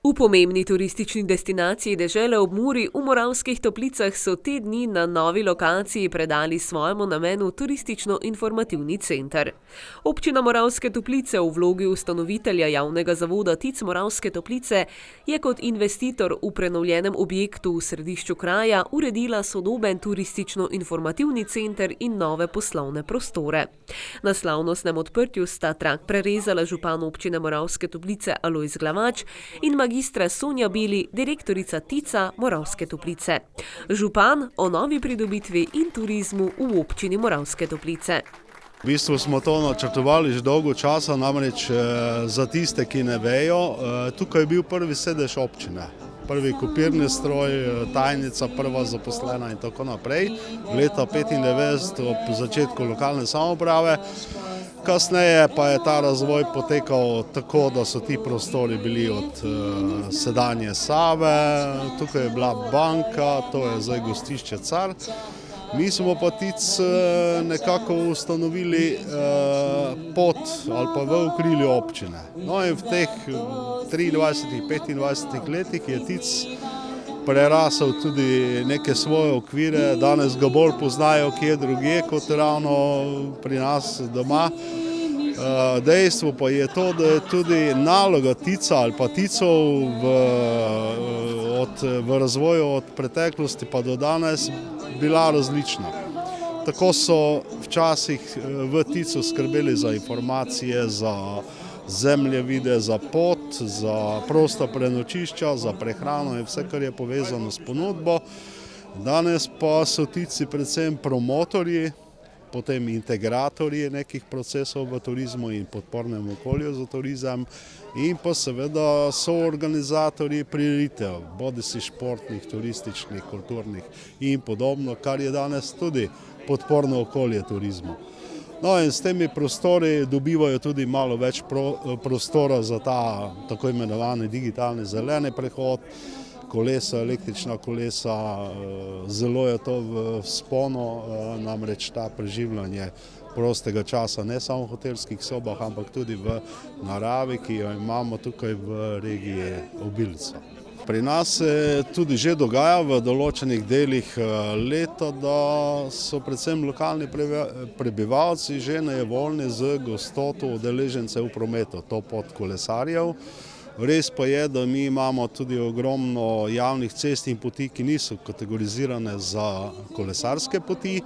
V pomembni turistični destinaciji dežele ob Muri v Moravskih Toplicah so te dni na novi lokaciji predali svojemu namenu turistično-informativni center. Občina Moravske Toplice v vlogi ustanovitelja javnega zavoda TIC Moravske Toplice je kot investitor v prenovljenem objektu v središču kraja uredila sodoben turistično-informativni center in nove poslovne prostore. Na slavnostnem odprtju sta trak prerezala župan občine Moravske Toplice Alojz Glavač in magistra Sonja Beli, direktorica TIC-a Moravske Toplice. Župan o novi pridobitvi in turizmu v občini Moravske Toplice. V bistvu smo to načrtovali že dolgo časa, namreč za tiste, ki ne vejo, tukaj je bil prvi sedež občine. Prvi kopirni stroj, tajnica, prva zaposlena in tako naprej. Leta 1995 ob začetku lokalne samouprave. Kasneje pa je ta razvoj potekal tako, da so ti prostori bili od sedanje Save, tukaj je bila banka, to je zdaj gostišče Car. Mi smo pa TIC nekako ustanovili pod ali pa v okrilju občine. No in v teh 23-25 letih je TIC prerasel tudi neke svoje okvire, danes ga bolj poznajo kje drugje kot ravno pri nas doma. Dejstvo pa je to, da je tudi naloga TIC-a ali pa TIC-ov v razvoju od preteklosti pa do danes bila različna. Tako so včasih v TIC-u skrbeli za informacije, za zemljevide, za pot, za prosta prenočišča, za prehrano in vse, kar je povezano s ponudbo. Danes pa so TIC-i predvsem promotorji, potem integratorji nekih procesov v turizmu in podpornem okolju za turizem in pa seveda so organizatorji prireditev, bodisi športnih, turističnih, kulturnih in podobno, kar je danes tudi podporno okolje turizmu. No in s temi prostori dobivajo tudi malo več prostora za ta tako imenovani digitalni zeleni prehod, kolesa, električna kolesa, zelo je to v vzponu, namreč ta preživljanje prostega časa ne samo v hotelskih sobah, ampak tudi v naravi, ki jo imamo tukaj v regiji obilico. Pri nas se tudi že dogaja v določenih delih leta, da so predvsem lokalni prebivalci že nejevoljni z gostoto udeležencev v prometu, to pod kolesarjev. Res pa je, da mi imamo tudi ogromno javnih cest in poti, ki niso kategorizirane za kolesarske poti.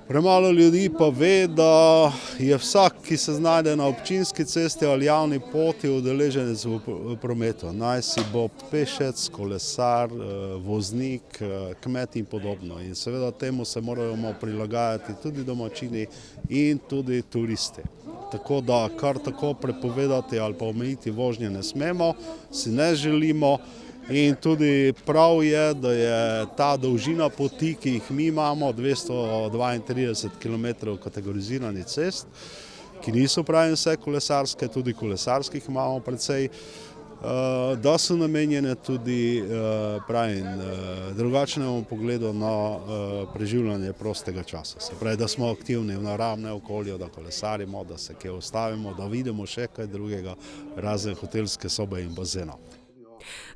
Premalo ljudi pa ve, da je vsak, ki se znajde na občinski cesti ali javni poti, udeleženec v prometu. Naj si bo pešec, kolesar, voznik, kmet in podobno. In seveda temu se moramo prilagajati tudi domačini in tudi turisti. Tako da kar tako prepovedati ali pa omejiti vožnje ne smemo, si ne želimo. In tudi prav je, da je ta dolžina poti, ki jih mi imamo, 232 km kategoriziranih cest, ki niso pravi vse kolesarske, tudi kolesarskih imamo precej, da so namenjene tudi drugačnemu pogledu na preživljanje prostega časa. Se pravi, da smo aktivni v naravnem okolju, da kolesarimo, da se kje ustavimo, da vidimo še kaj drugega, razen hotelske sobe in bazena.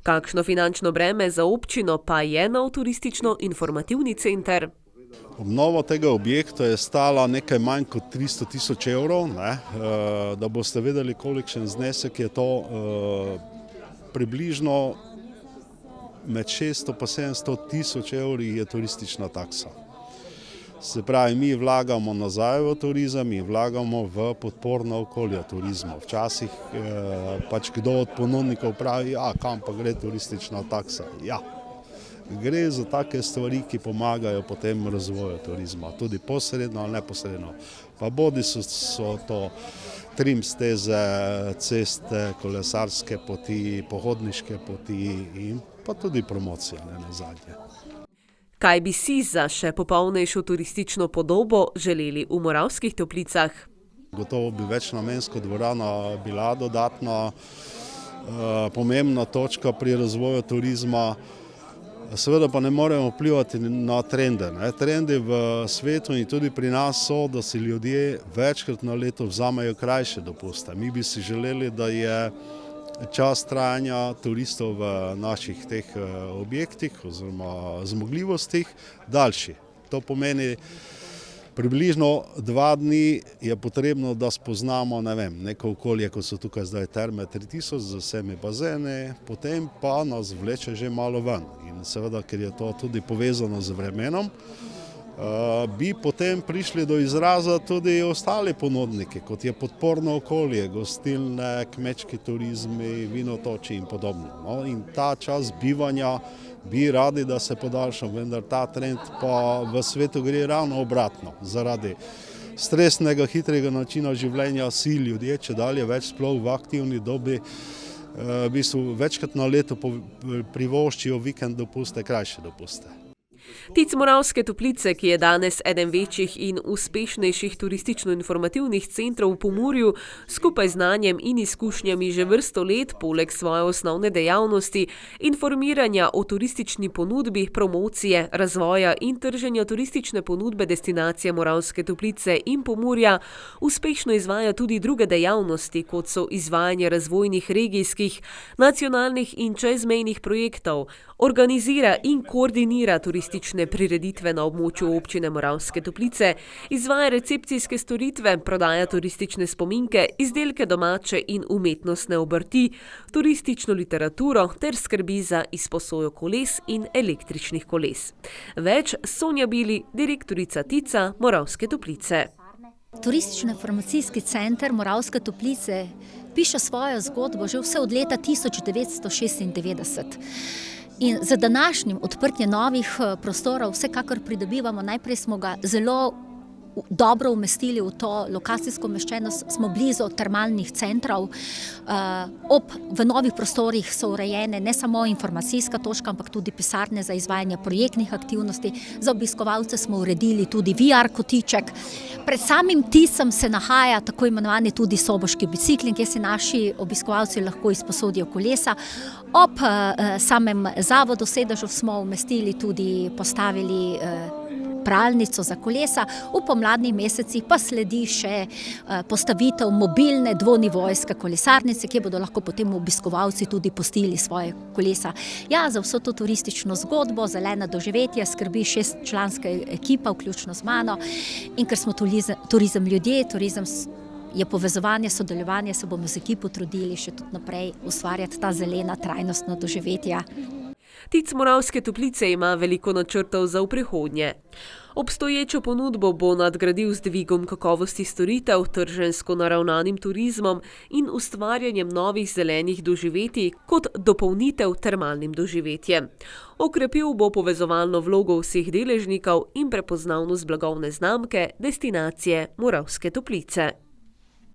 Kakšno finančno breme za občino pa je nov turistično-informativni center? Obnova tega objekta je stala nekaj manj kot 300 tisoč evrov, da boste vedeli, kolikšen znesek je to, približno med 600 pa 700 tisoč evri je turistična taksa. Se pravi, mi vlagamo nazaj v turizem in vlagamo v podporno okolje turizma. Včasih pač kdo od ponudnikov pravi, kam pa gre turistična taksa. Ja, gre za take stvari, ki pomagajo potem razvoju turizma, tudi posredno ali neposredno. Pa bodi so to trim steze, ceste, kolesarske poti, pohodniške poti in pa tudi promocija, ne nazadnje. Kaj bi si za še popolnejšo turistično podobo želeli v Moravskih Toplicah? Gotovo bi večnamenska dvorana bila dodatna pomembna točka pri razvoju turizma. Seveda pa ne moremo vplivati na trende. Trendi v svetu in tudi pri nas so, da si ljudje večkrat na leto vzamejo krajše dopuste. Mi bi si želeli, da je čas trajanja turistov v naših teh objektih oziroma zmogljivostih daljši. To pomeni, približno 2 dni je potrebno, da spoznamo, neko okolje, kot so tukaj zdaj Terme 3000 z vsemi bazeni, potem pa nas vleče že malo ven. In seveda, ker je to tudi povezano z vremenom, bi potem prišli do izraza tudi ostali ponudniki, kot je podporno okolje, gostilne, kmečki turizmi, vinotoči in podobno. No, in ta čas bivanja bi radi, da se podaljša, vendar ta trend pa v svetu gre ravno obratno. Zaradi stresnega, hitrega načina življenja si ljudje, če dalje več sploh v aktivni dobi, v bistvu večkrat na leto privoščijo vikend dopuste, krajše dopuste. TIC Moravske Toplice, ki je danes eden večjih in uspešnejših turistično-informativnih centrov v Pomurju, skupaj z znanjem in izkušnjami že vrsto let, poleg svoje osnovne dejavnosti, informiranja o turistični ponudbi, promocije, razvoja in trženja turistične ponudbe destinacije Moravske Toplice in Pomurja, uspešno izvaja tudi druge dejavnosti, kot so izvajanje razvojnih regijskih, nacionalnih in čezmejnih projektov, organizira in koordinira turistične prireditve na območju občine Moravske Toplice, izvaja recepcijske storitve, prodaja turistične spominke, izdelke domače in umetnostne obrti, turistično literaturo ter skrbi za izposojo koles in električnih koles. Več Sonja Bili, direktorica TIC-a Moravske Toplice. Turistično-informacijski center Moravske Toplice piše svojo zgodbo že vse od leta 1996. In za današnjim odprtjem novih prostorov vsekakor pridobivamo. Najprej smo ga zelo dobro umestili v to lokacijsko umeščenost, smo blizu termalnih centrov. V novih prostorih so urejene ne samo informacijska točka, ampak tudi pisarne za izvajanje projektnih aktivnosti. Za obiskovalce smo uredili tudi VR kotiček. Pred samim TIC-om se nahaja tako imenovani tudi soboški bicikli, kjer si naši obiskovalci lahko izposodijo kolesa. Ob samem zavodu sedežev smo umestili tudi, postavili pralnico za kolesa, v pomladnih mesecih pa sledi še postavitev mobilne dvonivojske kolesarnice, kjer bodo lahko potem obiskovalci tudi pustili svoje kolesa. Ja, za vso to turistično zgodbo, zelena doživetja skrbi 6-članska ekipa, vključno z mano. In ker smo turizem ljudje, turizem je povezovanje, sodelovanje, se bomo z ekipo trudili še tudi naprej ustvarjati ta zelena trajnostna doživetja. TIC Moravske Toplice ima veliko načrtov za v prihodnje. Obstoječo ponudbo bo nadgradil z dvigom kakovosti storitev, trženjsko naravnanim turizmom in ustvarjanjem novih zelenih doživetij kot dopolnitev termalnim doživetjem. Okrepil bo povezovalno vlogo vseh deležnikov in prepoznavnost blagovne znamke destinacije Moravske Toplice.